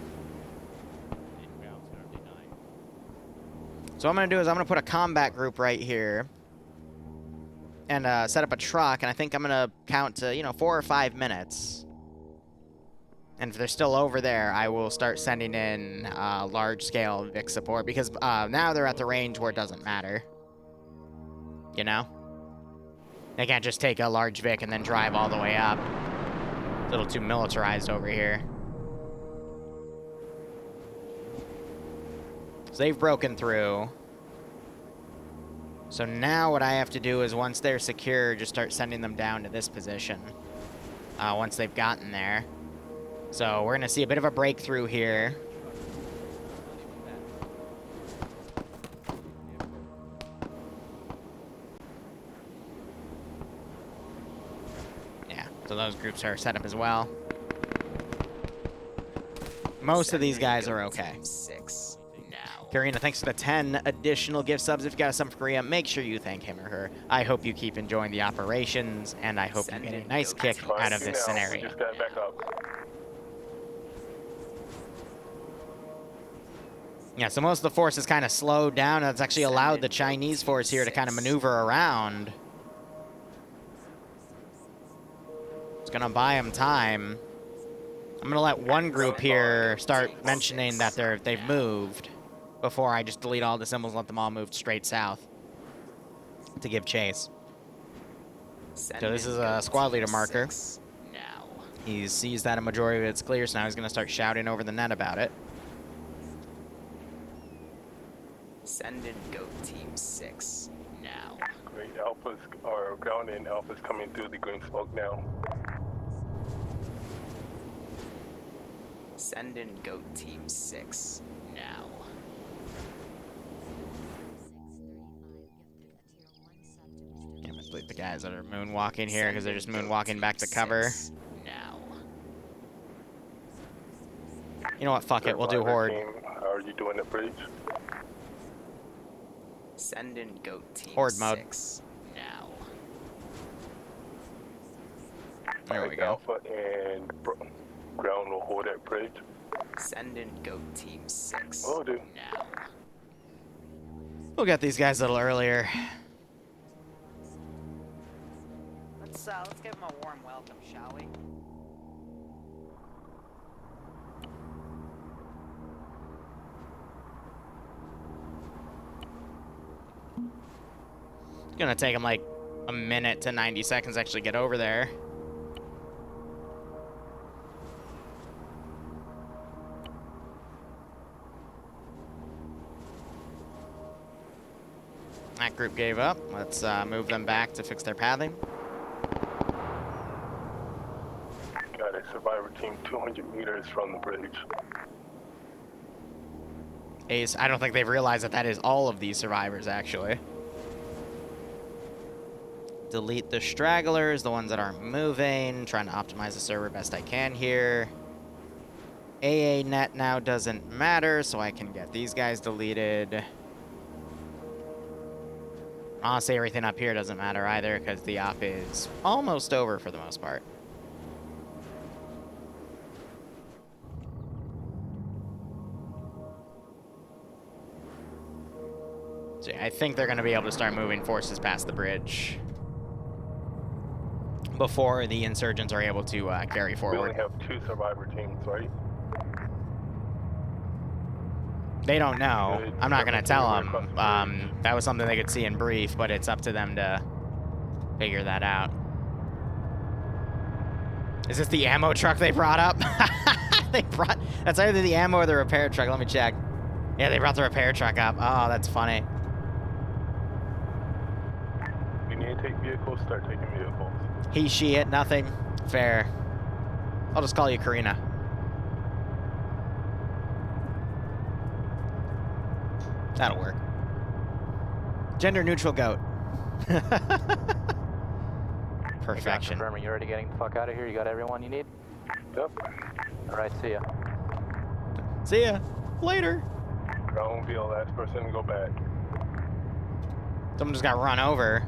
So what I'm going to do is I'm going to put a combat group right here and set up a truck, and I think I'm going to count to, 4 or 5 minutes. And if they're still over there, I will start sending in large-scale Vic support, because now they're at the range where it doesn't matter. You know? They can't just take a large Vic and then drive all the way up. It's a little too militarized over here. So they've broken through. So now what I have to do is once they're secure, just start sending them down to this position. Once they've gotten there. So we're going to see a bit of a breakthrough here. Yeah, so those groups are set up as well. Most of these guys are okay. 6 now. Karina, thanks for the 10 additional gift subs. If you got a sub for Korea, make sure you thank him or her. I hope you keep enjoying the operations, and I hope you get a nice kick out of this scenario. Just got back up. Yeah, so most of the force is kind of slowed down, and it's actually allowed the Chinese force here to kind of maneuver around. It's going to buy them time. I'm going to let one group here start mentioning that they've moved before I just delete all the symbols and let them all move straight south to give chase. So this is a squad leader marker. He sees that a majority of it's clear, so now he's going to start shouting over the net about it. Send in Goat Team 6 now. Great, Alpha's, or ground and Alpha's coming through the green smoke now. Send in Goat Team 6 now. Yeah, I'm gonna the guys that are moonwalking here because they're just moonwalking back to cover. Now. You know what? Fuck it. We'll do Horde. How are you doing the bridge? Send in Goat Team Horde mode. 6 now. There we go. Alpha and ground will hold that bridge. Send in Goat Team 6 Oh, dude. now. We'll get these guys a little earlier. Let's give them a warm welcome, shall we? It's gonna take them like a minute to 90 seconds to actually get over there. That group gave up. Let's move them back to fix their pathing. Got a survivor team 200 meters from the bridge. Ace, I don't think they've realized that that is all of these survivors, actually. Delete the stragglers, the ones that aren't moving. Trying to optimize the server best I can here. AA net now doesn't matter, so I can get these guys deleted. Honestly, everything up here doesn't matter either, because the op is almost over for the most part. So yeah, I think they're going to be able to start moving forces past the bridge before the insurgents are able to carry We forward. only have 2 survivor teams, right? They don't know. I'm not going to tell them. That was something they could see in brief, but it's up to them to figure that out. Is this the ammo truck they brought up? That's either the ammo or the repair truck. Let me check. Yeah, they brought the repair truck up. Oh, that's funny. You need to take vehicles, start taking vehicles. He, she, it, nothing. Fair. I'll just call you Karina. That'll work. Gender neutral goat. Perfection. Confirming you're already getting the fuck out of here. You got everyone you need? Yep. All right, see ya. See ya. Later. Ground will be the last person to go back. Someone just got run over.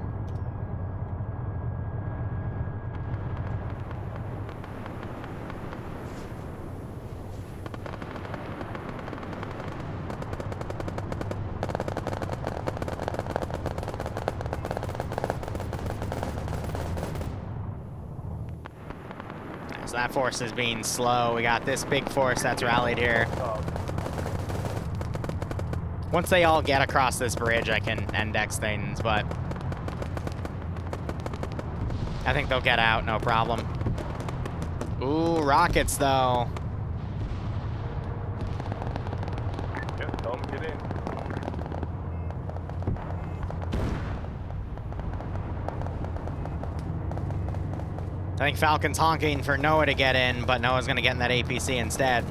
So that force is being slow. We got this big force that's rallied here. Once they all get across this bridge, I can index things, but I think they'll get out, no problem. Ooh, rockets, though. Yep, tell them get in. I think Falcon's honking for Noah to get in, but Noah's gonna get in that APC instead.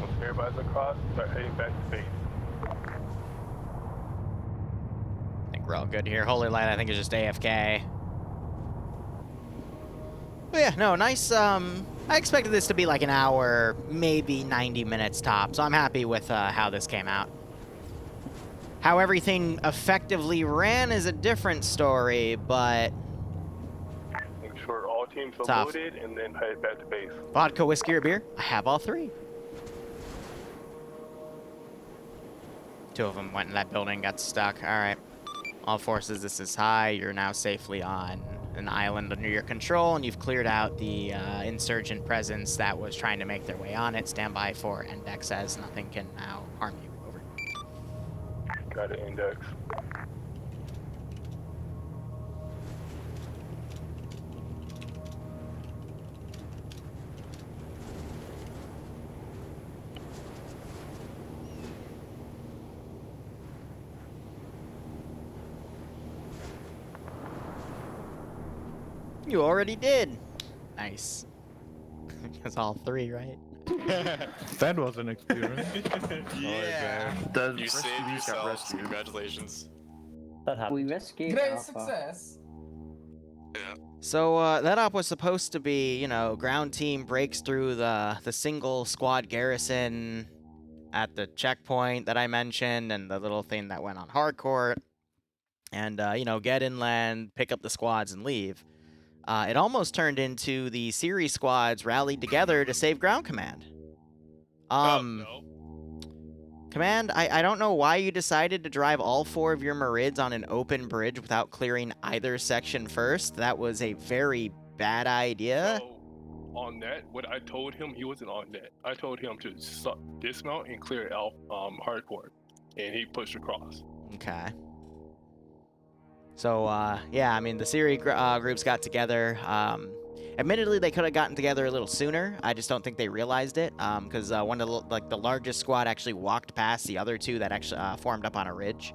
Once everybody's across, start heading back to base. I think we're all good here. Holy Light, I think, is just AFK. But yeah, no, nice, I expected this to be like an hour, maybe 90 minutes top, so I'm happy with how this came out. How everything effectively ran is a different story, but... Make sure all teams are Tough. loaded and then head back to base. Vodka, whiskey, or beer? I have all three. Two of them went in that building, got stuck. All right. All forces, this is high. You're now safely on an island under your control, and you've cleared out the insurgent presence that was trying to make their way on it. Stand by for index as nothing can now harm you. Over. Got an index. You already did. Nice. That's all three, right? That was an experience. Yeah. Does You saved yourselves. Congratulations. That happened. We rescued Great Alpha. success. So that op was supposed to be, you know, ground team breaks through the single squad garrison at the checkpoint that I mentioned, and the little thing that went on hardcourt, and you know, get inland, pick up the squads, and leave. It almost turned into the SERE squads rallied together to save ground command. No. Command, I don't know why you decided to drive all 4 of your Marids on an open bridge without clearing either section first. That was a very bad idea. So, on that, what I told him, he wasn't on that. I told him to dismount and clear out hardcore, and he pushed across. Okay. So, yeah, I mean, the SERE groups got together. Admittedly, they could have gotten together a little sooner. I just don't think they realized it, because one of the largest squad actually walked past the other 2 that actually formed up on a ridge.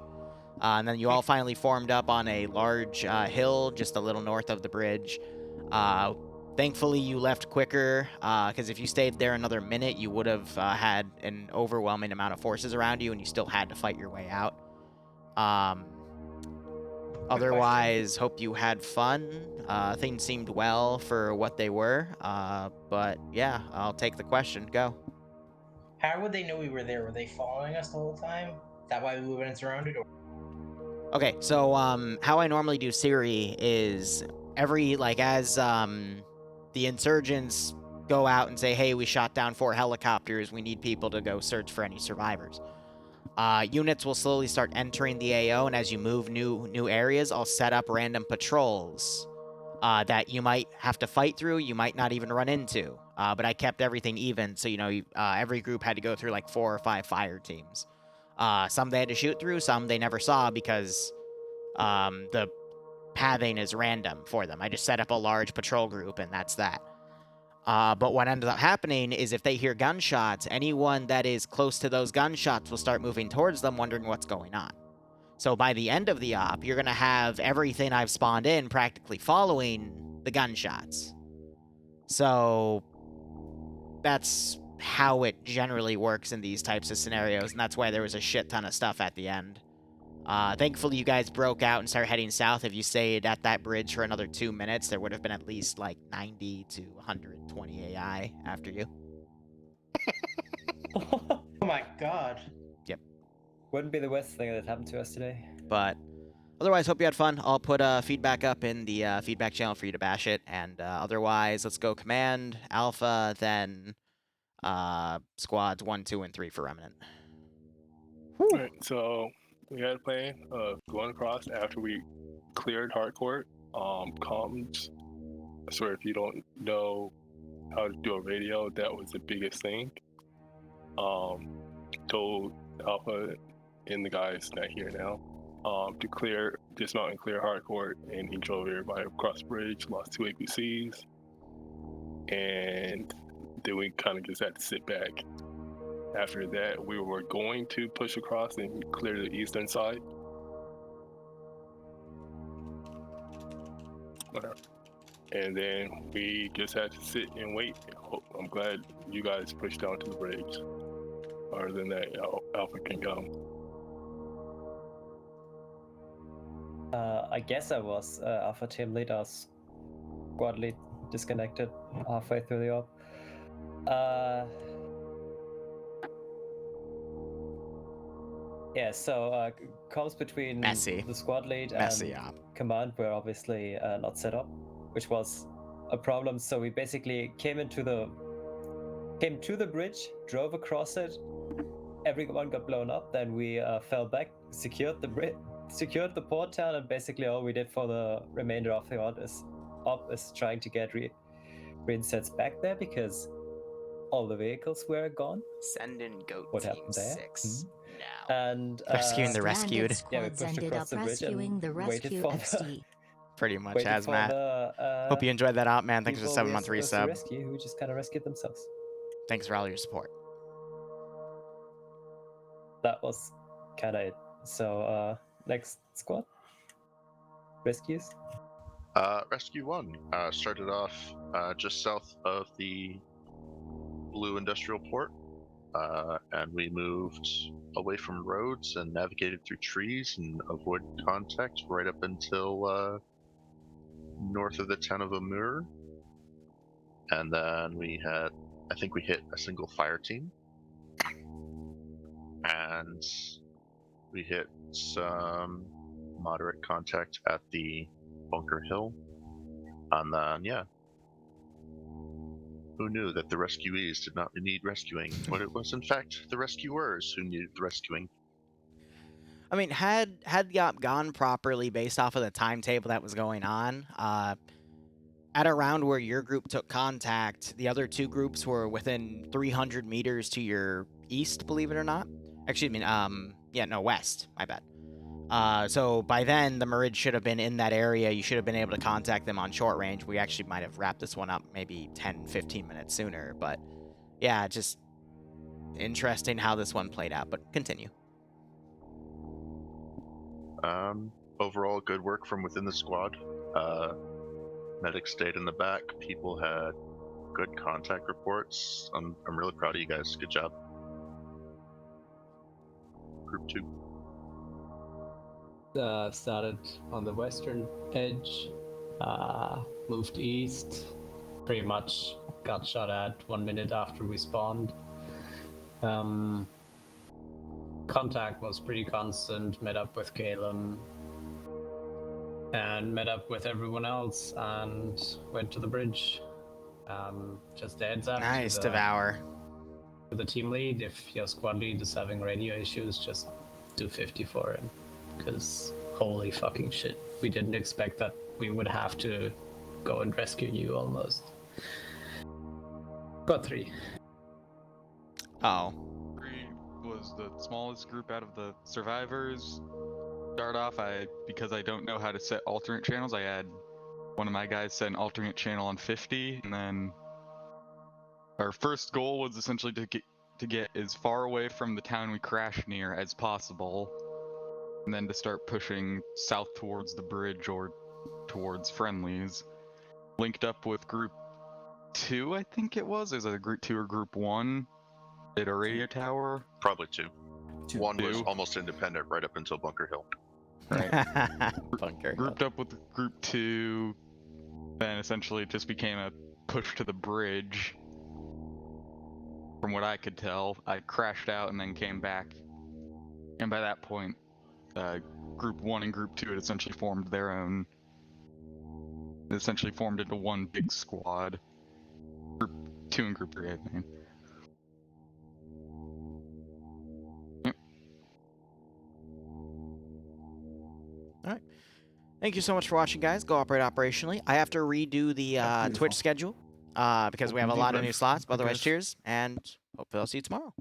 And then you all finally formed up on a large hill just a little north of the bridge. Thankfully, you left quicker, because if you stayed there another minute, you would have had an overwhelming amount of forces around you, and you still had to fight your way out. Otherwise, hope you had fun. Things seemed well for what they were. But yeah, I'll take the question. Go. How would they know we were there? Were they following us the whole time? Is that why we would have been surrounded? Or... Okay, so how I normally do SERE is as the insurgents go out and say, hey, we shot down 4 helicopters, we need people to go search for any survivors. Units will slowly start entering the AO, and as you move new areas, I'll set up random patrols that you might have to fight through, you might not even run into. But I kept everything even, so, you know, every group had to go through like 4 or 5 fire teams. Some they had to shoot through, some they never saw because the pathing is random for them. I just set up a large patrol group, and that's that. But what ended up happening is if they hear gunshots, anyone that is close to those gunshots will start moving towards them, wondering what's going on. So by the end of the op, you're going to have everything I've spawned in practically following the gunshots. So that's how it generally works in these types of scenarios, and that's why there was a shit ton of stuff at the end. Thankfully, you guys broke out and started heading south. If you stayed at that bridge for another 2 minutes, there would have been at least like 90 to 120 AI after you. Oh my god. Yep. Wouldn't be the worst thing that happened to us today. But otherwise, hope you had fun. I'll put feedback up in the feedback channel for you to bash it. And otherwise, let's go Command, Alpha, then squads 1, 2, and 3 for Remnant. Alright, so we had a plan of going across after we cleared hardcore. Comms. I swear, if you don't know how to do a radio, that was the biggest thing. Told Alpha and the guys not here now to dismount and clear hardcore, and he drove everybody across the bridge, lost 2 APCs. and then we kind of just had to sit back. After that, we were going to push across and clear the eastern side. And then we just had to sit and wait. I'm glad you guys pushed down to the bridge. Other than that, Alpha can come. I guess I was Alpha team lead. I was squad lead disconnected halfway through the op. Yeah, so comms between the squad lead and command were obviously not set up, which was a problem. So we basically came to the bridge, drove across it. Everyone got blown up. Then we fell back, secured the port town, and basically all we did for the remainder of the op is trying to get reinsets back there because all the vehicles were gone. Send in goat what team happened there? 6 now. And rescuing the rescued. Yeah, we pushed across the bridge and waited for pretty much waited has for Matt. the, Hope you enjoyed that out, man. Thanks for the people 7-month we were supposed to resub. rescue who just kind of rescued themselves. Thanks for all your support. That was kind of it. So next squad rescues. Rescue 1 started off just south of the Blue Industrial Port, and we moved away from roads and navigated through trees and avoided contact right up until north of the town of Amur. And then I think we hit a single fire team, and we hit some moderate contact at the Bunker Hill. And then, yeah. Who knew that the rescuees did not need rescuing when it was in fact the rescuers who needed the rescuing? I mean, had the op gone properly based off of the timetable that was going on, at around where your group took contact, the other two groups were within 300 meters to your east, believe it or not. Actually, I mean, west, my bad. So by then, the Merid should have been in that area. You should have been able to contact them on short range. We actually might have wrapped this one up maybe 10, 15 minutes sooner. But yeah, just interesting how this one played out. But continue. Overall, good work from within the squad. Medic stayed in the back. People had good contact reports. I'm really proud of you guys. Good job. Group 2. Started on the western edge, moved east, pretty much got shot at 1 minute after we spawned. Contact was pretty constant, met up with Calum, and met up with everyone else, and went to the bridge. Just a heads up. Nice, Devour. To the team lead, if your squad lead is having radio issues, just do 50 for him. Because holy fucking shit, we didn't expect that we would have to go and rescue you almost. Got 3. Oh. 3 was the smallest group out of the survivors. Start off, because I don't know how to set alternate channels, I had one of my guys set an alternate channel on 50, and then our first goal was essentially to get as far away from the town we crashed near as possible. And then to start pushing south towards the bridge or towards friendlies. Linked up with group 2, I think it was. Is it a group 2 or group 1 at a radio tower? Probably 2. 1 was almost independent right up until Bunker Hill. Right. Bunker. Grouped up with group 2, then essentially it just became a push to the bridge. From what I could tell, I crashed out and then came back. And by that point, Group 1 and Group 2 had essentially formed their own. It essentially formed into one big squad. Group 2 and Group 3, I think. Yep. Alright. Thank you so much for watching, guys. Go operate operationally. I have to redo the Twitch schedule because we have a lot of new slots. But otherwise, cheers, and hopefully I'll see you tomorrow.